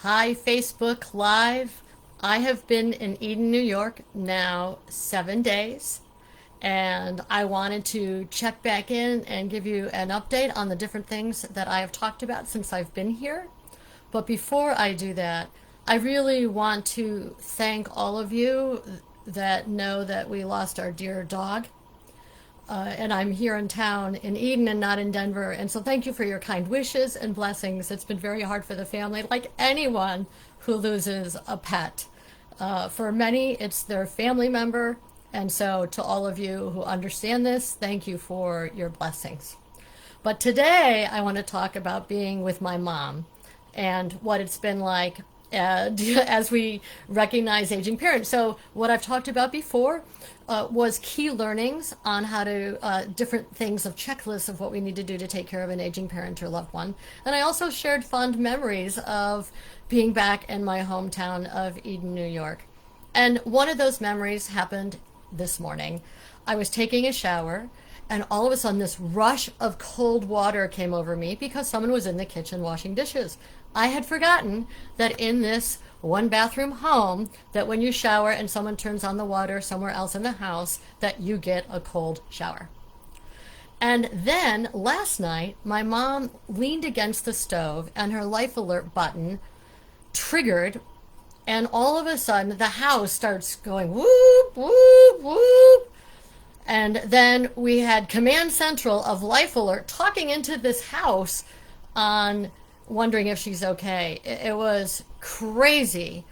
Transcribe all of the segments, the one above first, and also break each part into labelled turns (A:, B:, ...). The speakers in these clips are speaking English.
A: Hi, Facebook Live. I have been in Eden, New York now 7 days, and I wanted to check back in and give you an update on the different things that I have talked about since I've been here. But before I do that, I really want to thank all of you that know that we lost our dear dog. And I'm here in town in Eden and not in Denver. And so thank you for your kind wishes and blessings. It's been very hard for the family, like anyone who loses a pet. For many, it's their family member. And so to all of you who understand this, thank you for your blessings. But today, I want to talk about being with my mom and what it's been like as we recognize aging parents. So, what I've talked about before was key learnings on how to, different things of checklists of what we need to do to take care of an aging parent or loved one. And I also shared fond memories of being back in my hometown of Eden, New York. And one of those memories happened this morning. I was taking a shower, and all of a sudden, this rush of cold water came over me because someone was in the kitchen washing dishes. I had forgotten that in this one bathroom home, that when you shower and someone turns on the water somewhere else in the house, that you get a cold shower. And then last night, my mom leaned against the stove and her life alert button triggered, and all of a sudden the house starts going whoop, whoop, whoop. And then we had Command Central of Life Alert talking into this house on wondering if she's okay. It was crazy.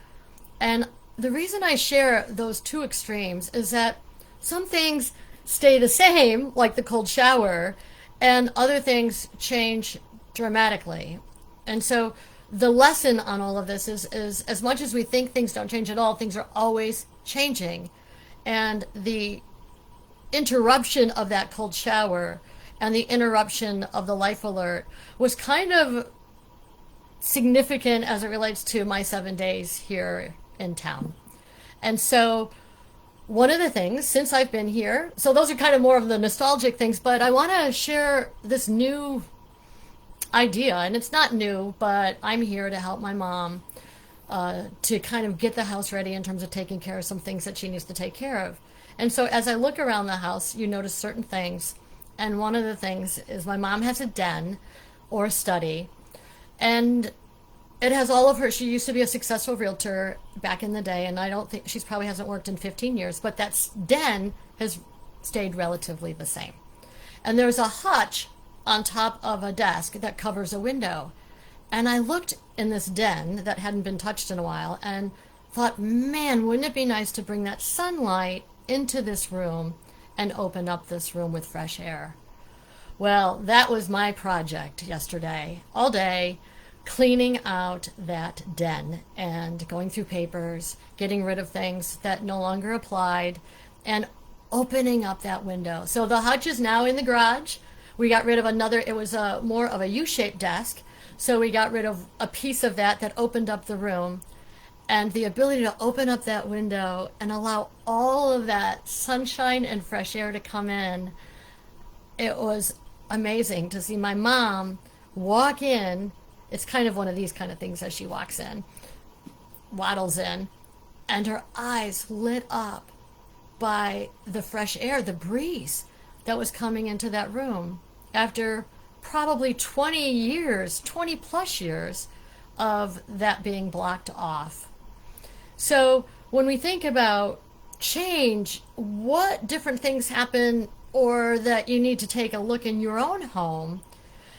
A: And the reason I share those two extremes is that some things stay the same, like the cold shower, and other things change dramatically. And so the lesson on all of this is as much as we think things don't change at all, things are always changing. And the interruption of that cold shower and the interruption of the life alert was kind of significant as it relates to my 7 days here in town. And so one of the things since I've been here, so those are kind of more of the nostalgic things, but I want to share this new idea, and it's not new, but I'm here to help my mom to kind of get the house ready in terms of taking care of some things that she needs to take care of. And so as I look around the house, you notice certain things. And one of the things is my mom has a den or a study, and it has all of her. She used to be a successful realtor back in the day, and I don't think she's probably hasn't worked in 15 years, but that den has stayed relatively the same. And there's a hutch on top of a desk that covers a window. And I looked in this den that hadn't been touched in a while and thought, man, wouldn't it be nice to bring that sunlight into this room and open up this room with fresh air? Well, that was my project yesterday, all day, cleaning out that den and going through papers, getting rid of things that no longer applied, and opening up that window. So the hutch is now in the garage. We got rid of another, it was more of a U-shaped desk, so we got rid of a piece of that that opened up the room. And the ability to open up that window and allow all of that sunshine and fresh air to come in, it was amazing to see my mom walk in. It's kind of one of these kind of things as she walks in, waddles in, and her eyes lit up by the fresh air, the breeze that was coming into that room after probably 20 years, 20 plus years of that being blocked off. So when we think about change, what different things happen or that you need to take a look in your own home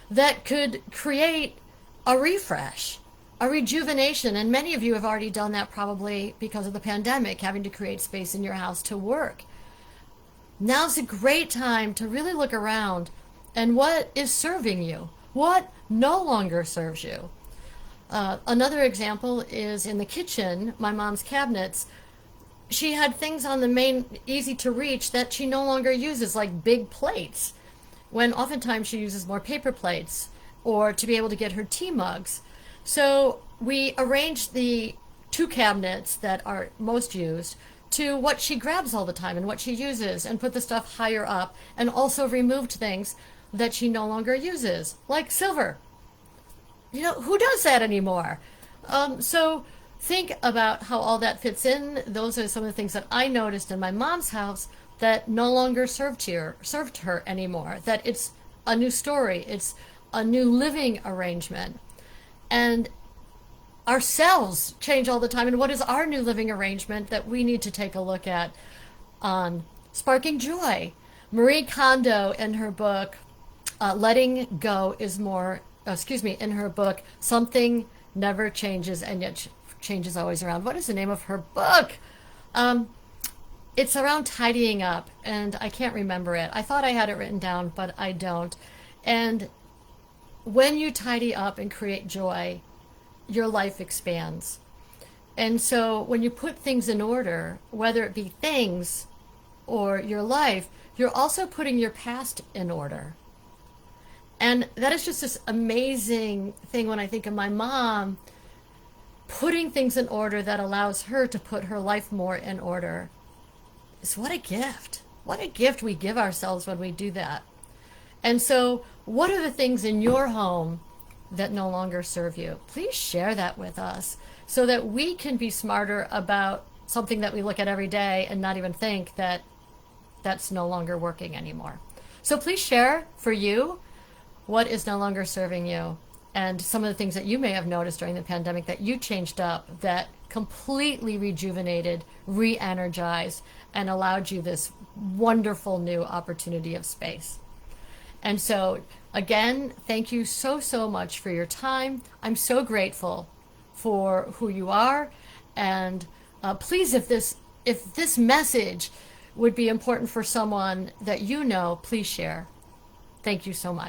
A: that could create a refresh, a rejuvenation? And many of you have already done that probably because of the pandemic, having to create space in your house to work. Now's a great time to really look around and what is serving you, what no longer serves you. Another example is in the kitchen, my mom's cabinets. She had things on the main, easy to reach, that she no longer uses, like big plates, when oftentimes she uses more paper plates, or to be able to get her tea mugs. So we arranged the two cabinets that are most used to what she grabs all the time and what she uses, and put the stuff higher up, and also removed things that she no longer uses, like silver. You know, who does that anymore? So think about how all that fits in. Those are some of the things that I noticed in my mom's house that no longer served her anymore. That it's a new story. It's a new living arrangement. And our cells change all the time. And what is our new living arrangement that we need to take a look at on sparking joy? Marie Kondo, in her book, Letting Go is More, in her book, Something Never Changes and Yet Changes Always Around. What is the name of her book? Um, it's around tidying up, and I can't remember it. I thought I had it written down, but I don't. And when you tidy up and create joy, your life expands. And so when you put things in order, whether it be things or your life, you're also putting your past in order. And that is just this amazing thing when I think of my mom putting things in order that allows her to put her life more in order. Is what a gift. What a gift we give ourselves when we do that. And so, what are the things in your home that no longer serve you? Please share that with us so that we can be smarter about something that we look at every day and not even think that that's no longer working anymore. So please share for you what is no longer serving you and some of the things that you may have noticed during the pandemic that you changed up that completely rejuvenated, re-energized, and allowed you this wonderful new opportunity of space. And so, again, thank you so, so much for your time. I'm so grateful for who you are. And please, if this message would be important for someone that you know, please share. Thank you so much.